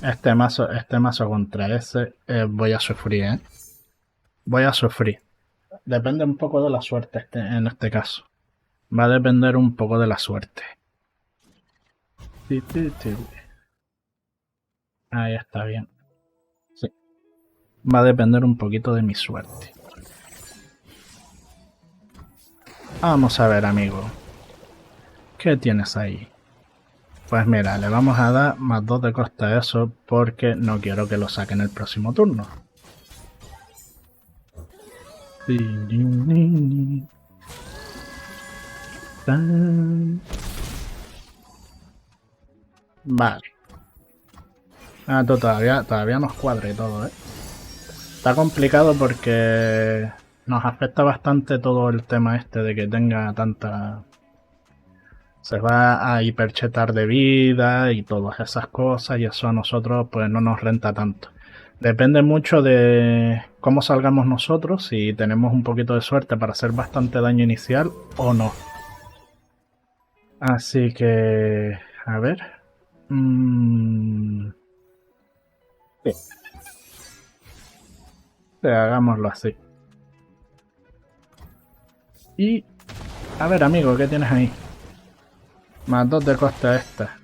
Este mazo contra ese voy a sufrir, ¿eh? Voy a sufrir. Depende un poco de la suerte en este caso. Va a depender un poco de la suerte. Ahí está bien. Sí. Va a depender un poquito de mi suerte. Vamos a ver, amigo. ¿Qué tienes ahí? Pues mira, le vamos a dar más 2 de costa a eso porque no quiero que lo saque en el próximo turno. Vale. Ah, todavía nos cuadra y todo, ¿eh? Está complicado porque nos afecta bastante todo el tema este de que tenga tanta... Se va a hiperchetar de vida y todas esas cosas y eso a nosotros pues no nos renta tanto. Depende mucho de cómo salgamos nosotros, si tenemos un poquito de suerte para hacer bastante daño inicial o no. Así que... A ver... sí, hagámoslo así. Y... A ver, amigo, ¿qué tienes ahí? Más 2 de costa esta.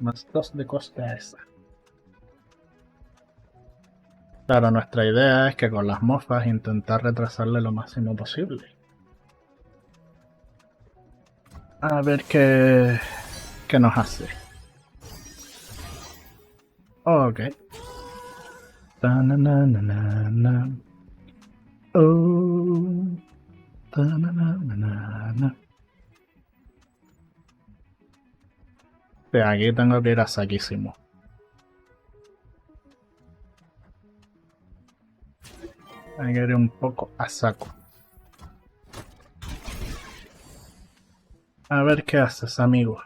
Más 2 de costa esa. Claro, nuestra idea es que con las mofas intentar retrasarle lo máximo posible. A ver qué nos hace. Ok. Oh. Sí, aquí tengo que ir a saquísimo. Hay que ir un poco a saco. A ver qué haces, amigo.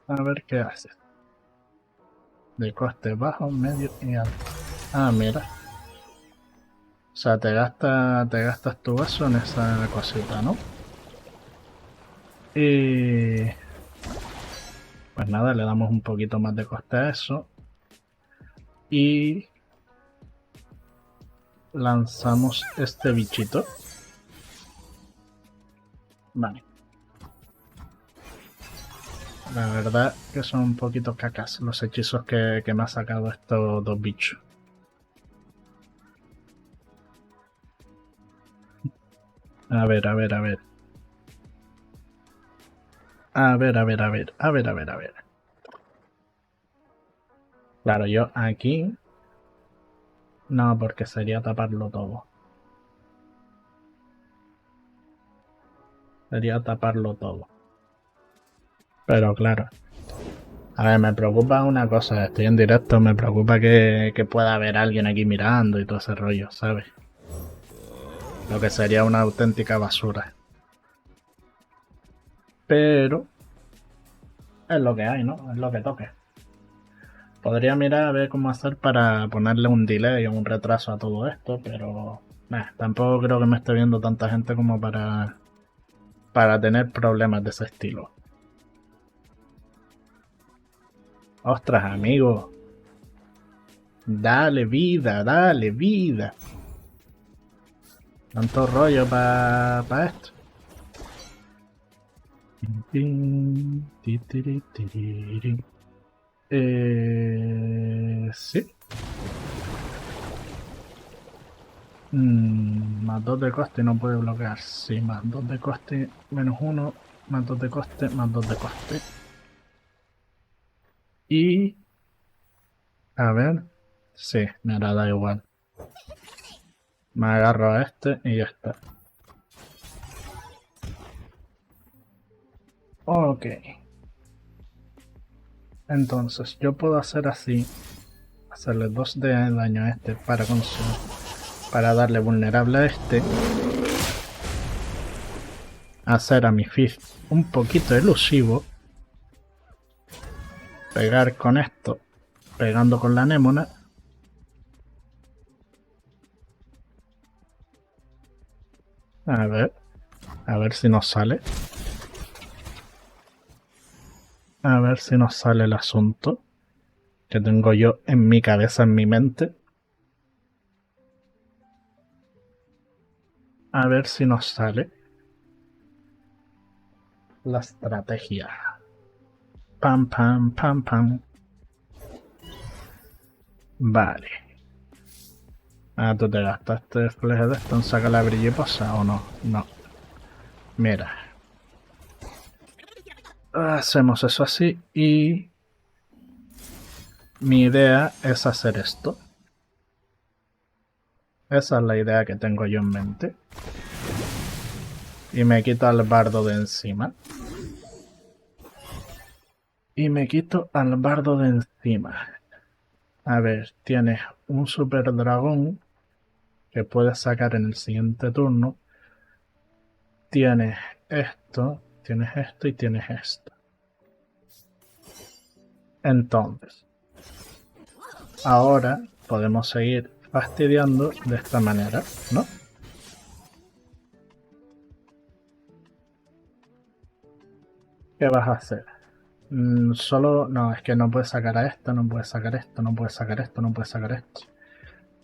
A ver qué haces. De coste bajo, medio y alto. Ah, mira. O sea, te gastas tu vaso en esa cosita, ¿no? Y... Pues nada, le damos un poquito más de coste a eso. Y... lanzamos este bichito. Vale. La verdad que son un poquito cacas los hechizos que me ha sacado estos dos bichos. A ver, a ver, a ver. A ver, a ver, a ver, a ver, a ver, a ver. Claro, yo aquí... No, porque sería taparlo todo. Sería taparlo todo. Pero claro. A ver, me preocupa una cosa. Estoy en directo, me preocupa que pueda haber alguien aquí mirando y todo ese rollo, ¿sabes? Lo que sería una auténtica basura. Pero... es lo que hay, ¿no? Es lo que toque. Podría mirar a ver cómo hacer para ponerle un delay o un retraso a todo esto, pero tampoco creo que me esté viendo tanta gente como para tener problemas de ese estilo. Ostras, amigo. Dale vida, dale vida. Tanto rollo para esto. Sí. Más 2 de coste no puede bloquear. Sí, más 2 de coste, menos 1, más 2 de coste, más 2 de coste. Y... a ver. Sí, me hará da igual. Me agarro a este y ya está. Ok. Entonces, yo puedo hacer así. Hacerle 2 de daño a este para darle vulnerable a este. Hacer a mi Fifth un poquito elusivo. Pegar con esto. Pegando con la anémona. A ver si nos sale. A ver si nos sale el asunto que tengo yo en mi cabeza, en mi mente. A ver si nos sale la estrategia. Pam, pam, pam, pam. Vale. Ah, ¿tú te gastaste fleje de esto en sacar la brilliposa o no? No. Mira. Hacemos eso así y... mi idea es hacer esto. Esa es la idea que tengo yo en mente. Y me quito al bardo de encima. Y me quito al bardo de encima. A ver, tienes un super dragón que puedes sacar en el siguiente turno. Tienes esto y tienes esto. Entonces, ahora podemos seguir fastidiando de esta manera, ¿no? ¿Qué vas a hacer? Solo... no, es que no puedes sacar a esto, no puedes sacar esto, no puedes sacar esto, no puedes sacar esto.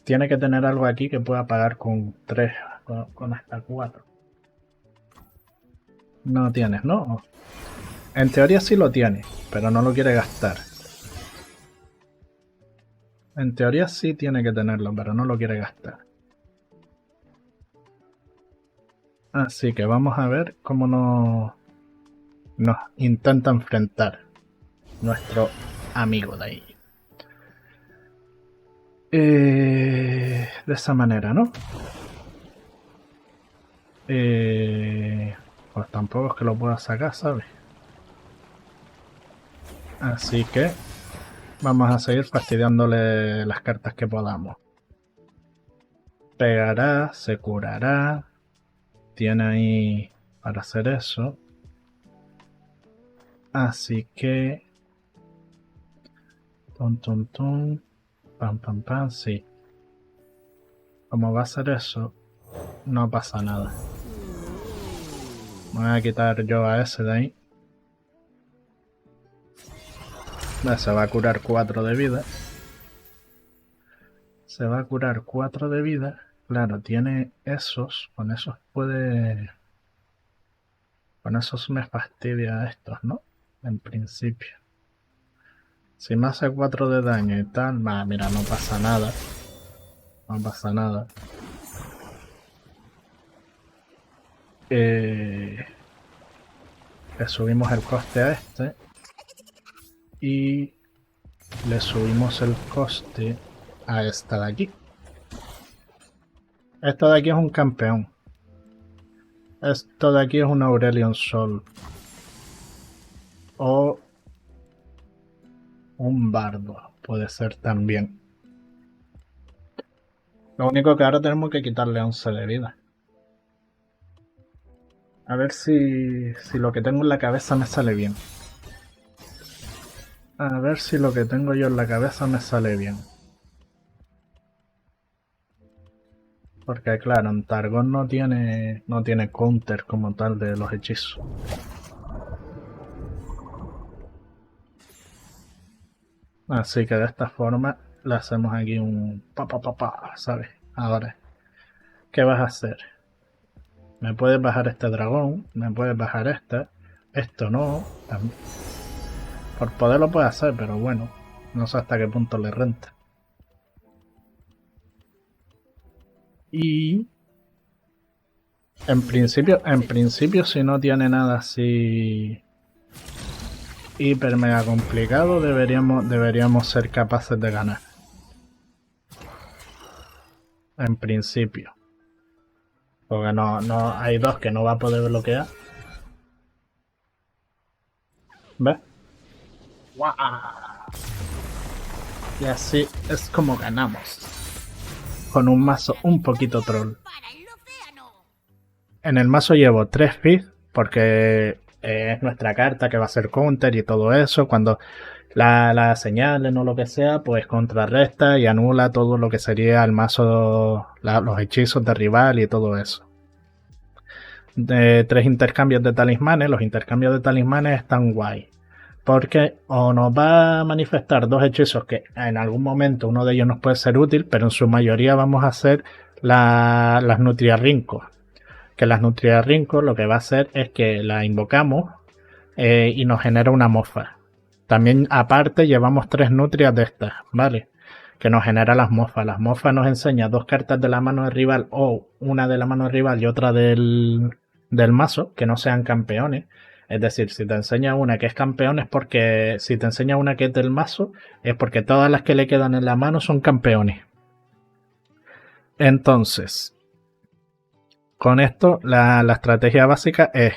Tiene que tener algo aquí que pueda pagar con 3, con hasta 4. No tienes, ¿no? En teoría sí lo tiene, pero no lo quiere gastar. En teoría sí tiene que tenerlo, pero no lo quiere gastar. Así que vamos a ver cómo nos intenta enfrentar nuestro amigo de ahí. De esa manera, ¿no? Pues tampoco es que lo pueda sacar, ¿sabes? Así que vamos a seguir fastidiándole las cartas que podamos. Pegará, se curará. Tiene ahí para hacer eso. Así que... Tum, tum, tum. Pam, pam, pam, sí. Como va a hacer eso, no pasa nada. Me voy a quitar yo a ese de ahí. Se va a curar 4 de vida. Se va a curar 4 de vida. Claro, tiene esos. Con esos puede... con esos me fastidia a estos, ¿no? En principio. Si me hace 4 de daño y tal... mira, no pasa nada. No pasa nada. Le subimos el coste a este. Y le subimos el coste a esta de aquí. Esta de aquí es un campeón. Esto de aquí es un Aurelion Sol. O un bardo. Puede ser también. Lo único que ahora tenemos que quitarle 11 de vida. A ver si lo que tengo en la cabeza me sale bien. A ver si lo que tengo yo en la cabeza me sale bien. Porque claro, en Targon no tiene counter como tal de los hechizos. Así que de esta forma le hacemos aquí un ¿sabes? Ahora, ¿qué vas a hacer? Me puedes bajar este dragón, me puedes bajar este. Esto no. Por poder lo puede hacer, pero bueno, no sé hasta qué punto le renta. Y en principio si no tiene nada así hiper mega complicado, deberíamos ser capaces de ganar. En principio. Porque no hay dos que no va a poder bloquear. ¿Ves? ¡Guau! Y así es como ganamos. Con un mazo un poquito troll. En el mazo llevo 3 Fizz porque es nuestra carta que va a ser counter y todo eso. Cuando la señalen o lo que sea, pues contrarresta y anula todo lo que sería el mazo, los hechizos de rival y todo eso. 3 intercambios de talismanes. Los intercambios de talismanes están guay. Porque o nos va a manifestar 2 hechizos que en algún momento uno de ellos nos puede ser útil, pero en su mayoría vamos a hacer las Nutriarrincos. Que las Nutriarrincos lo que va a hacer es que la invocamos y nos genera una mofa. También aparte llevamos 3 nutrias de estas, ¿vale? Que nos genera las mofas. Las mofas nos enseña 2 cartas de la mano del rival o una de la mano del rival y otra del mazo que no sean campeones. Es decir, si te enseña una que es campeón es porque... Si te enseña una que es del mazo es porque todas las que le quedan en la mano son campeones. Entonces, con esto la estrategia básica es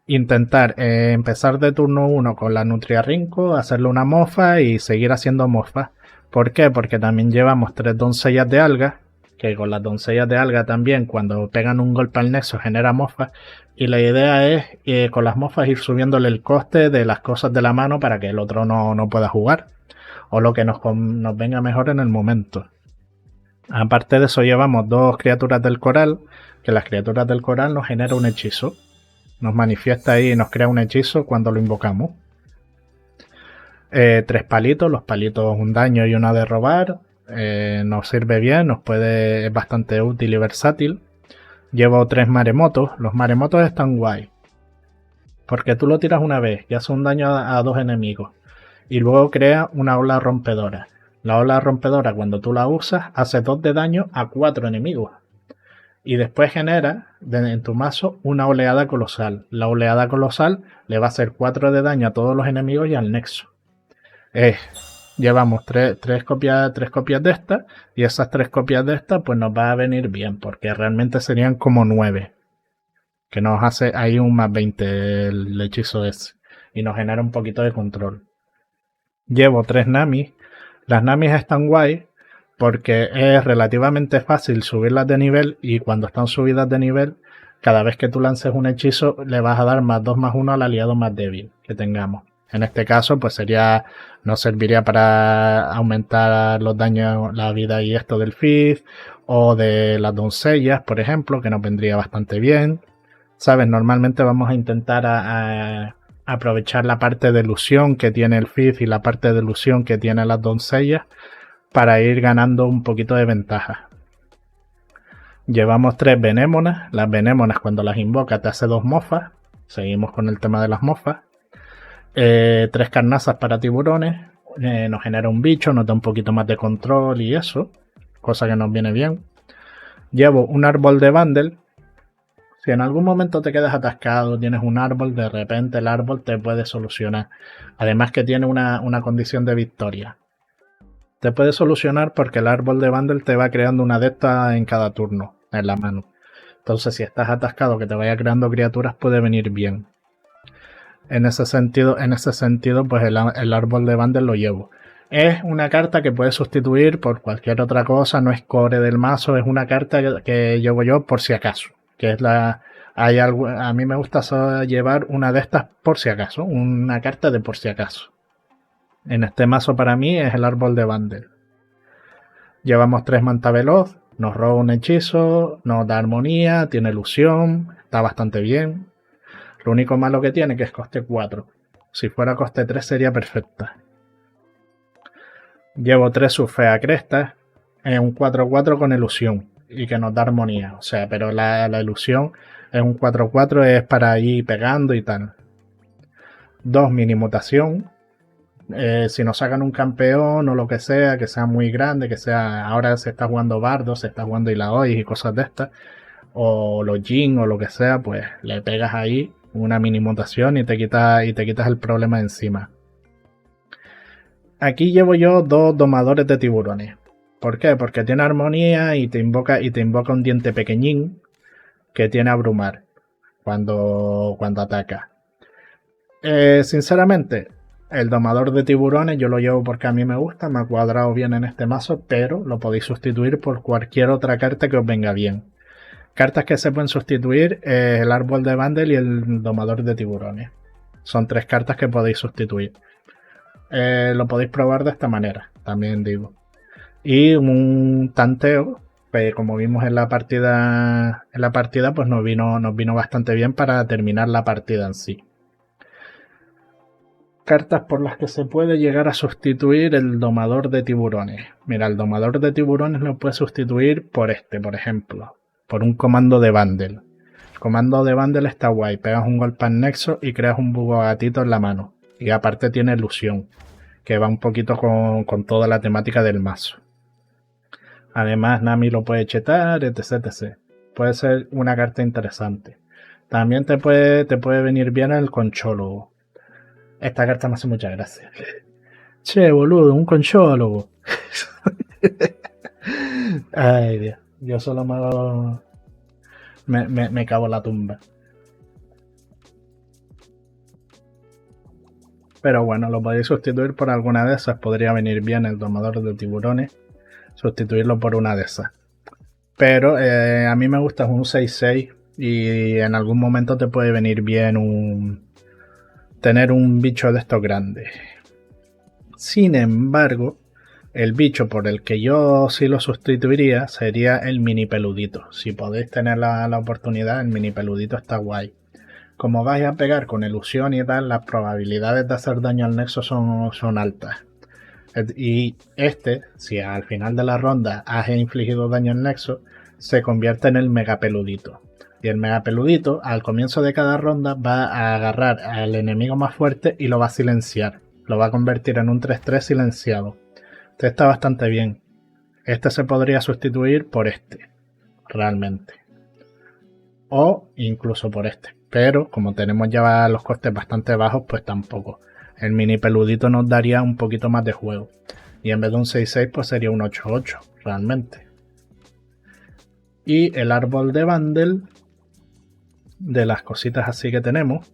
intentar empezar de turno 1 con la Nutriarrinco, hacerle una mofa y seguir haciendo mofas. ¿Por qué? Porque también llevamos 3 doncellas de alga, que con las doncellas de alga también cuando pegan un golpe al nexo genera mofas. Y la idea es con las mofas ir subiéndole el coste de las cosas de la mano para que el otro no pueda jugar. O lo que nos venga mejor en el momento. Aparte de eso llevamos 2 criaturas del coral, que las criaturas del coral nos genera un hechizo. Nos manifiesta ahí y nos crea un hechizo cuando lo invocamos. 3 palitos, los palitos un daño y una de robar. Nos sirve bien, es bastante útil y versátil. Llevo 3 maremotos. Los maremotos están guay. Porque tú lo tiras una vez y hace un daño a 2 enemigos. Y luego crea una ola rompedora. La ola rompedora cuando tú la usas hace 2 de daño a 4 enemigos. Y después genera en tu mazo una oleada colosal. La oleada colosal le va a hacer 4 de daño a todos los enemigos y al nexo. Llevamos 3 copias de esta. Y esas 3 copias de esta pues nos va a venir bien. Porque realmente serían como 9. Que nos hace ahí un más 20 el hechizo ese. Y nos genera un poquito de control. Llevo 3 namis. Las namis están guay. Porque es relativamente fácil subirlas de nivel y cuando están subidas de nivel, cada vez que tú lances un hechizo le vas a dar más 2 más 1 al aliado más débil que tengamos. En este caso pues nos serviría para aumentar los daños, la vida y esto del Fizz o de las doncellas, por ejemplo, que nos vendría bastante bien. ¿Sabes? Normalmente vamos a intentar aprovechar la parte de ilusión que tiene el Fizz y la parte de ilusión que tiene las doncellas para ir ganando un poquito de ventaja. Llevamos 3 benémonas. Las benémonas cuando las invocas te hace 2 mofas. Seguimos con el tema de las mofas. 3 carnazas para tiburones. Nos genera un bicho, nos da un poquito más de control y eso. Cosa que nos viene bien. Llevo un árbol de bundle. Si en algún momento te quedas atascado, tienes un árbol, de repente el árbol te puede solucionar. Además que tiene una condición de victoria. Te puede solucionar porque el árbol de bundle te va creando una de estas en cada turno, en la mano. Entonces si estás atascado que te vaya creando criaturas puede venir bien. En ese sentido pues el árbol de bundle lo llevo. Es una carta que puedes sustituir por cualquier otra cosa, no es core del mazo, es una carta que llevo yo por si acaso. Que es a mí me gusta llevar una de estas por si acaso, una carta de por si acaso. En este mazo para mí es el árbol de bundle. Llevamos 3 manta veloz, nos roba un hechizo, nos da armonía, tiene ilusión, está bastante bien. Lo único malo que tiene que es coste 4. Si fuera coste 3 sería perfecta. Llevo 3 Surfea Crestas, es un 4-4 con ilusión y que nos da armonía. O sea, pero la ilusión es un 4-4, es para ir pegando y tal. 2 mini mutación. Si nos sacan un campeón o lo que sea muy grande, ahora se está jugando Bardo, se está jugando Ilaoi y cosas de estas, o los Jin o lo que sea, pues le pegas ahí una mini mutación y te quitas el problema de encima. Aquí llevo yo 2 domadores de tiburones. ¿Por qué? Porque tiene armonía y te invoca un diente pequeñín que tiene abrumar cuando ataca. Sinceramente, el domador de tiburones yo lo llevo porque a mí me gusta, me ha cuadrado bien en este mazo, pero lo podéis sustituir por cualquier otra carta que os venga bien. Cartas que se pueden sustituir, el árbol de bundle y el domador de tiburones. Son 3 cartas que podéis sustituir. Lo podéis probar de esta manera, también digo. Y un tanteo, Pues como vimos en la partida, pues nos vino bastante bien para terminar la partida en sí. Cartas por las que se puede llegar a sustituir el domador de tiburones. Mira, el domador de tiburones lo puedes sustituir por este, por ejemplo, por un comando de bundle. El comando de bundle está guay, pegas un golpe al nexo y creas un bugo gatito en la mano. Y aparte tiene ilusión, que va un poquito con toda la temática del mazo. Además, Nami lo puede chetar, etc, etc. Puede ser una carta interesante. También te puede venir bien el conchólogo. Esta carta me hace mucha gracia. Che, boludo, un conchólogo. Ay, Dios. Yo solo me hago... Me cago en la tumba. Pero bueno, lo podéis sustituir por alguna de esas. Podría venir bien el domador de tiburones. Sustituirlo por una de esas. Pero a mí me gusta un 6-6. Y en algún momento te puede venir bien tener un bicho de estos grandes. Sin embargo, el bicho por el que yo sí lo sustituiría sería el mini peludito. Si podéis tener la oportunidad, el mini peludito está guay. Como vais a pegar con ilusión y tal, las probabilidades de hacer daño al nexo son altas. Y si al final de la ronda has infligido daño al nexo, se convierte en el mega peludito. Y el mega peludito, al comienzo de cada ronda, va a agarrar al enemigo más fuerte y lo va a silenciar. Lo va a convertir en un 3-3 silenciado. Este está bastante bien. Este se podría sustituir por este, realmente. O incluso por este. Pero como tenemos ya los costes bastante bajos, pues tampoco. El mini peludito nos daría un poquito más de juego. Y en vez de un 6-6, pues sería un 8-8, realmente. Y el árbol de bundle, de las cositas así que tenemos.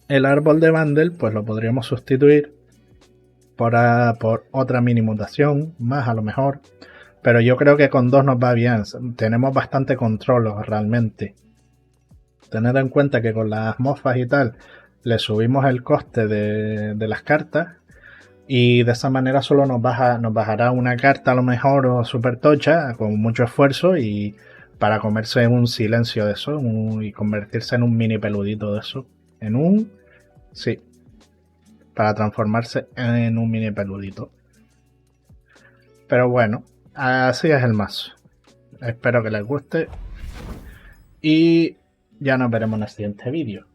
El árbol de bundle, pues lo podríamos sustituir por otra mini mutación, más a lo mejor. Pero yo creo que con 2 nos va bien. Tenemos bastante control realmente. Tened en cuenta que con las mofas y tal le subimos el coste de las cartas y de esa manera solo nos bajará una carta a lo mejor o super tocha con mucho esfuerzo y para comerse un silencio de eso y convertirse en un mini peludito de eso. Sí, para transformarse en un mini peludito. Pero bueno, así es el mazo. Espero que les guste y ya nos veremos en el siguiente vídeo.